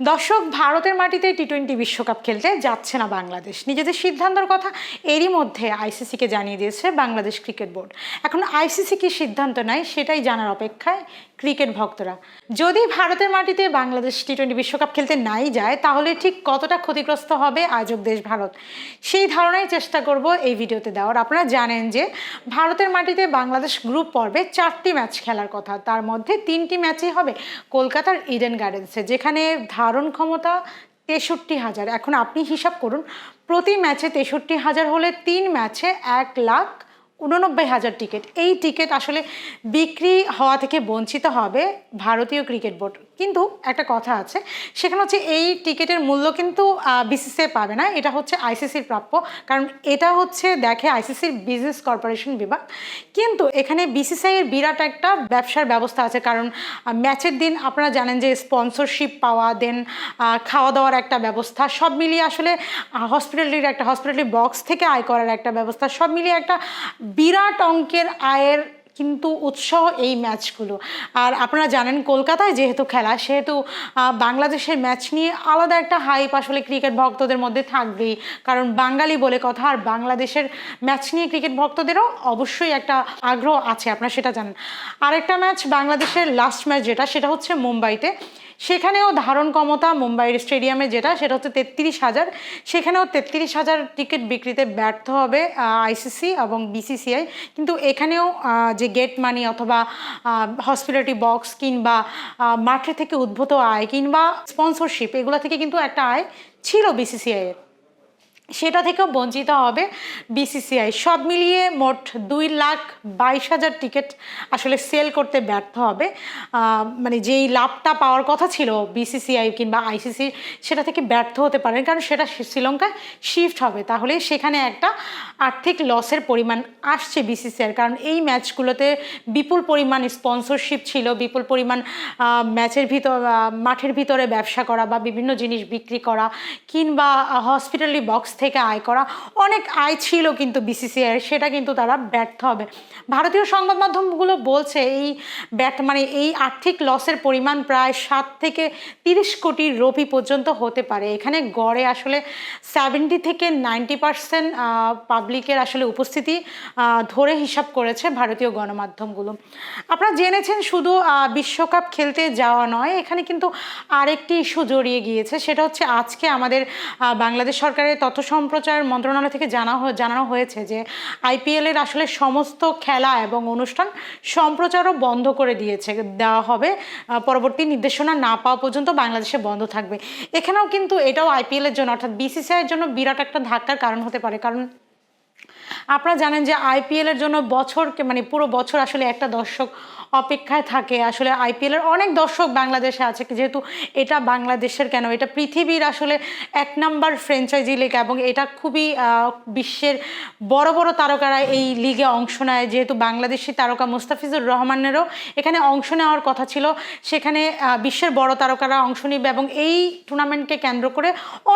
দর্শক, ভারতের মাটিতে টি-20 বিশ্বকাপ খেলতে যাচ্ছে না বাংলাদেশ। নিজেদের সিদ্ধান্তের কথা এরই মধ্যে আইসিসিকে জানিয়ে দিয়েছে বাংলাদেশ ক্রিকেট বোর্ড। এখন আইসিসি কি সিদ্ধান্ত নেয় সেটাই জানার অপেক্ষায় ক্রিকেট ভক্তরা। যদি ভারতের মাটিতে বাংলাদেশ টি-20 বিশ্বকাপ খেলতে নাই যায়, তাহলে ঠিক কতটা ক্ষতিগ্রস্ত হবে আয়োজক দেশ ভারত, সেই ধারণাই চেষ্টা করব এই ভিডিওতে দেওয়ার। আপনারা জানেন যে ভারতের মাটিতে বাংলাদেশ গ্রুপ পর্বে 4টি ম্যাচ খেলার কথা, তার মধ্যে 3টি ম্যাচই হবে কলকাতার ইডেন গার্ডেন্সে, যেখানে ধারণ ক্ষমতা 63,000। এখন আপনি হিসাব করুন, প্রতি ম্যাচে 63,000 হলে 3 ম্যাচে 1,89,000 টিকিট। এই টিকিট আসলে বিক্রি হওয়া থেকে বঞ্চিত হবে ভারতীয় ক্রিকেট বোর্ড। কিন্তু একটা কথা আছে, সেখানে হচ্ছে এই টিকিটের মূল্য কিন্তু বিসিসিআই পাবে না, এটা হচ্ছে আইসিসির প্রাপ্য, কারণ এটা হচ্ছে দেখে আইসিসির বিজনেস কর্পোরেশন বিভাগ। কিন্তু এখানে বিসিসিআইয়ের বিরাট একটা ব্যবসার ব্যবস্থা আছে, কারণ ম্যাচের দিন আপনারা জানেন যে স্পন্সরশিপ পাওয়া, দেন খাওয়া দাওয়ার একটা ব্যবস্থা, সব মিলিয়ে আসলে হসপিটালিটি বক্স থেকে আয় করার একটা ব্যবস্থা, সব মিলিয়ে একটা বিরাট অঙ্কের আয়ের কিন্তু উৎসাহ এই ম্যাচগুলো। আর আপনারা জানেন কলকাতায় যেহেতু খেলা, সেহেতু বাংলাদেশের ম্যাচ নিয়ে আলাদা একটা হাইপ আসলে ক্রিকেট ভক্তদের মধ্যে থাকবেই, কারণ বাঙালি বলে কথা। আর বাংলাদেশের ম্যাচ নিয়ে ক্রিকেট ভক্তদেরও অবশ্যই একটা আগ্রহ আছে, আপনারা সেটা জানেন। আরেকটা ম্যাচ বাংলাদেশের লাস্ট ম্যাচ সেটা হচ্ছে মুম্বাইতে, সেখানেও ধারণ ক্ষমতা মুম্বাইয়ের স্টেডিয়ামে সেটা হচ্ছে 33,000, সেখানেও 33,000 টিকিট বিক্রিতে ব্যর্থ হবে আইসিসি এবং বিসিসিআই। কিন্তু এখানেও যে গেট মানি অথবা হসপিটালিটি বক্স কিংবা মাঠে থেকে উদ্ভূত আয় কিংবা স্পন্সরশিপ, এগুলো থেকে কিন্তু একটা আয় ছিল বিসিসিআইয়ের, সেটা থেকেও বঞ্চিত হবে বিসিসিআই। সব মিলিয়ে মোট 2,22,000 টিকিট আসলে সেল করতে ব্যর্থ হবে। মানে যেই লাভটা পাওয়ার কথা ছিল বিসিসিআই কিংবা আইসিসি, সেটা থেকে ব্যর্থ হতে পারেন, কারণ সেটা শ্রীলঙ্কায় শিফট হবে। তাহলে সেখানে একটা আর্থিক লসের পরিমাণ আসছে বিসিসিআইয়ের, কারণ এই ম্যাচগুলোতে বিপুল পরিমাণ স্পন্সরশিপ ছিল, বিপুল পরিমাণ মাঠের ভিতরে ব্যবসা করা বা বিভিন্ন জিনিস বিক্রি করা কিংবা হসপিটালি বক্স থেকে আয় করা, অনেক আয় ছিল কিন্তু বিসিসিআইয়ের, সেটা কিন্তু তারা ব্যর্থ হবে। ভারতীয় সংবাদ মাধ্যমগুলো বলছে এই আর্থিক লসের পরিমাণ প্রায় 7 থেকে 30 কোটি রুপি পর্যন্ত হতে পারে। এখানে গড়ে আসলে 70 থেকে 90% পাবলিকের আসলে উপস্থিতি ধরে হিসাব করেছে ভারতীয় গণমাধ্যমগুলো। আপনারা জেনেছেন শুধু বিশ্বকাপ খেলতে যাওয়া নয়, এখানে কিন্তু আরেকটি ইস্যু জড়িয়ে গিয়েছে, সেটা হচ্ছে আজকে আমাদের বাংলাদেশ সরকারের তথ্য সম্প্রচার মন্ত্রণালয় থেকে জানানো হয়েছে যে আইপিএলের আসলে সমস্ত খেলা এবং অনুষ্ঠান সম্প্রচারও বন্ধ করে দেওয়া হবে, পরবর্তী নির্দেশনা না পাওয়া পর্যন্ত বাংলাদেশে বন্ধ থাকবে। এখানেও কিন্তু এটাও আইপিএলের জন্য অর্থাৎ বিসিসিআইয়ের জন্য বিরাট একটা ধাক্কার কারণ হতে পারে, কারণ আপনারা জানেন যে আইপিএলের জন্য পুরো বছর আসলে একটা দর্শক অপেক্ষায় থাকে। আসলে আইপিএলের অনেক দর্শক বাংলাদেশে আছে, যেহেতু এটা বাংলাদেশের এটা পৃথিবীর আসলে 1 নাম্বার ফ্র্যাঞ্চাইজি লিগ, এবং এটা খুবই বিশ্বের বড় বড় তারকারা এই লিগে অংশ নেয়। যেহেতু বাংলাদেশি তারকা মুস্তাফিজুর রহমানেরও এখানে অংশ নেওয়ার কথা ছিল, সেখানে বিশ্বের বড় তারকারা অংশ নেবে এবং এই টুর্নামেন্টকে কেন্দ্র করে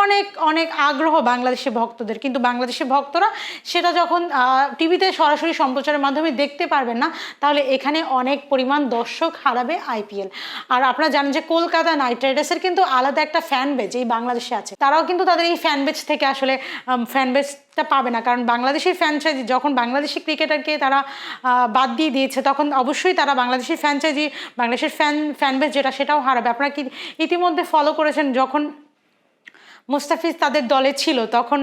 অনেক অনেক আগ্রহ বাংলাদেশি ভক্তদের। কিন্তু বাংলাদেশি ভক্তরা সেটা যখন টিভিতে সরাসরি সম্প্রচারের মাধ্যমে দেখতে পারবেন না, তাহলে এখানে অনেক পরিমাণ দর্শক হারাবে আইপিএল। আর আপনারা জানেন যে কলকাতা নাইট রাইডার্সের কিন্তু আলাদা একটা ফ্যান বেজ এই বাংলাদেশে আছে, তারাও কিন্তু তাদের এই ফ্যান বেজ থেকে আসলে ফ্যান বেজটা পাবে না, কারণ বাংলাদেশের ফ্র্যাঞ্চাইজি যখন বাংলাদেশি ক্রিকেটারকে তারা বাদ দিয়ে দিয়েছে, তখন অবশ্যই তারা বাংলাদেশের বাংলাদেশের ফ্যান বেজ সেটাও হারাবে। আপনারা কি ইতিমধ্যে ফলো করেছেন, যখন মুস্তাফিজ তাদের দলে ছিল তখন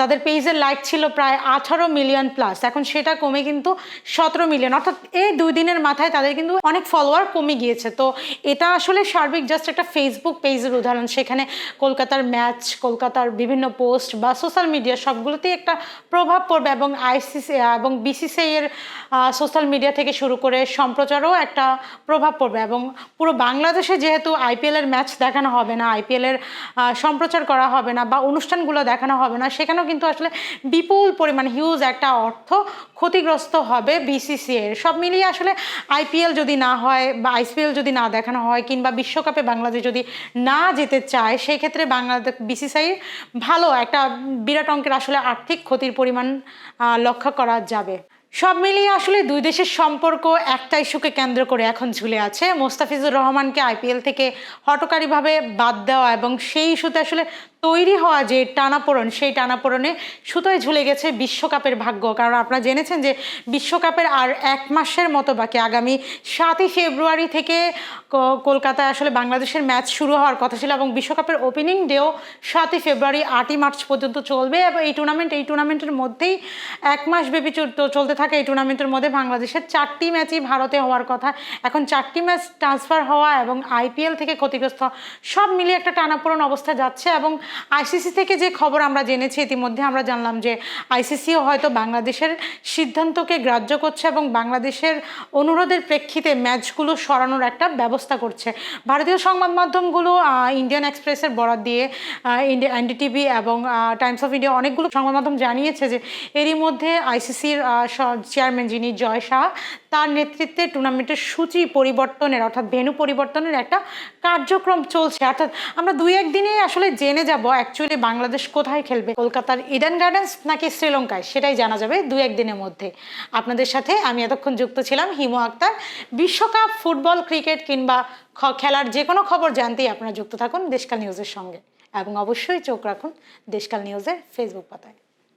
তাদের পেজের লাইক ছিল প্রায় 18 মিলিয়ন প্লাস, এখন সেটা কমে কিন্তু 17 মিলিয়ন, অর্থাৎ এই 2 দিনের মাথায় তাদের কিন্তু অনেক ফলোয়ার কমে গিয়েছে। তো এটা আসলে সার্বিক জাস্ট একটা ফেসবুক পেজের উদাহরণ, সেখানে কলকাতার ম্যাচ, কলকাতার বিভিন্ন পোস্ট বা সোশ্যাল মিডিয়া সবগুলোতেই একটা প্রভাব পড়বে, এবং আইসিসি এবং বিসিসিআইয়ের সোশ্যাল মিডিয়া থেকে শুরু করে সম্প্রচারও একটা প্রভাব পড়বে। এবং পুরো বাংলাদেশে যেহেতু আইপিএলের ম্যাচ দেখানো হবে না, আইপিএলের সম্প্রচার করা হবে না বা অনুষ্ঠানগুলো দেখানো হবে না, সেখানেও কিন্তু আসলে বিপুল পরিমাণ হিউজ একটা অর্থ ক্ষতিগ্রস্ত হবে বিসিসিআই এর। সব মিলিয়ে আসলে আইপিএল যদি না হয় বা আইপিএল যদি না দেখানো হয় কিংবা বিশ্বকাপে বাংলাদেশ যদি না যেতে চায়, সেই ক্ষেত্রে বাংলাদেশ বিসিসিআই ভালো একটা বিরাট অঙ্কের আসলে আর্থিক ক্ষতির পরিমাণ লক্ষ্য করা যাবে। সব মিলিয়ে আসলে দুই দেশের সম্পর্ক একটা ইস্যুকে কেন্দ্র করে এখন ঝুলে আছে। মোস্তাফিজুর রহমানকে আইপিএল থেকে হঠকারীভাবে বাদ দেওয়া এবং সেই ইস্যুতে আসলে তৈরি হওয়া যে টানাপোড়েন, সেই টানাপোড়েনে সুতোয় ঝুলে গেছে বিশ্বকাপের ভাগ্য। কারণ আপনারা জেনেছেন যে বিশ্বকাপের আর 1 মাসের মতো বাকি। আগামী 7ই ফেব্রুয়ারি থেকে কলকাতায় আসলে বাংলাদেশের ম্যাচ শুরু হওয়ার কথা ছিল এবং বিশ্বকাপের ওপেনিং ডেও 7ই ফেব্রুয়ারি 8ই মার্চ পর্যন্ত চলবে এবং এই টুর্নামেন্টের মধ্যেই 1 মাস ব্যাপী চলতে থাকে। এই টুর্নামেন্টের মধ্যে বাংলাদেশের 4টি ম্যাচই ভারতে হওয়ার কথা। এখন 4টি ম্যাচ ট্রান্সফার হওয়া এবং আইপিএল থেকে ক্ষতিগ্রস্ত সব মিলিয়ে একটা টানাপোড়েন অবস্থা যাচ্ছে। এবং আইসিসি থেকে যে খবর আমরা জেনেছি, ইতিমধ্যে আমরা জানলাম যে আইসিসিও হয়তো বাংলাদেশের সিদ্ধান্তকে গ্রাহ্য করছে এবং বাংলাদেশের অনুরোধের প্রেক্ষিতে ম্যাচগুলো সরানোর একটা ব্যবস্থা করছে। ভারতীয় সংবাদ মাধ্যমগুলো ইন্ডিয়ান এক্সপ্রেসের বরাত দিয়ে এনডিটিভি এবং টাইমস অফ ইন্ডিয়া অনেকগুলো সংবাদ মাধ্যম জানিয়েছে যে এরই মধ্যে আইসিসির চেয়ারম্যান যিনি জয় শাহ, তার নেতৃত্বে টুর্নামেন্টের সূচি পরিবর্তনের অর্থাৎ ভেন্যু পরিবর্তনের একটা কার্যক্রম চলছে। অর্থাৎ আমরা 2-1 দিনে আসলে জেনে যাব অ্যাকচুয়ালি বাংলাদেশ কোথায় খেলবে, কলকাতার ইডেন গার্ডেন্স নাকি শ্রীলঙ্কায়, সেটাই জানা যাবে 2-1 দিনের মধ্যে। আপনাদের সাথে আমি এতক্ষণ যুক্ত ছিলাম হিমু আক্তার। বিশ্বকাপ, ফুটবল, ক্রিকেট কিংবা খেলার যে কোনো খবর জানতেই আপনারা যুক্ত থাকুন দেশকাল নিউজের সঙ্গে এবং অবশ্যই চোখ রাখুন দেশকাল নিউজের ফেসবুক পাতায়।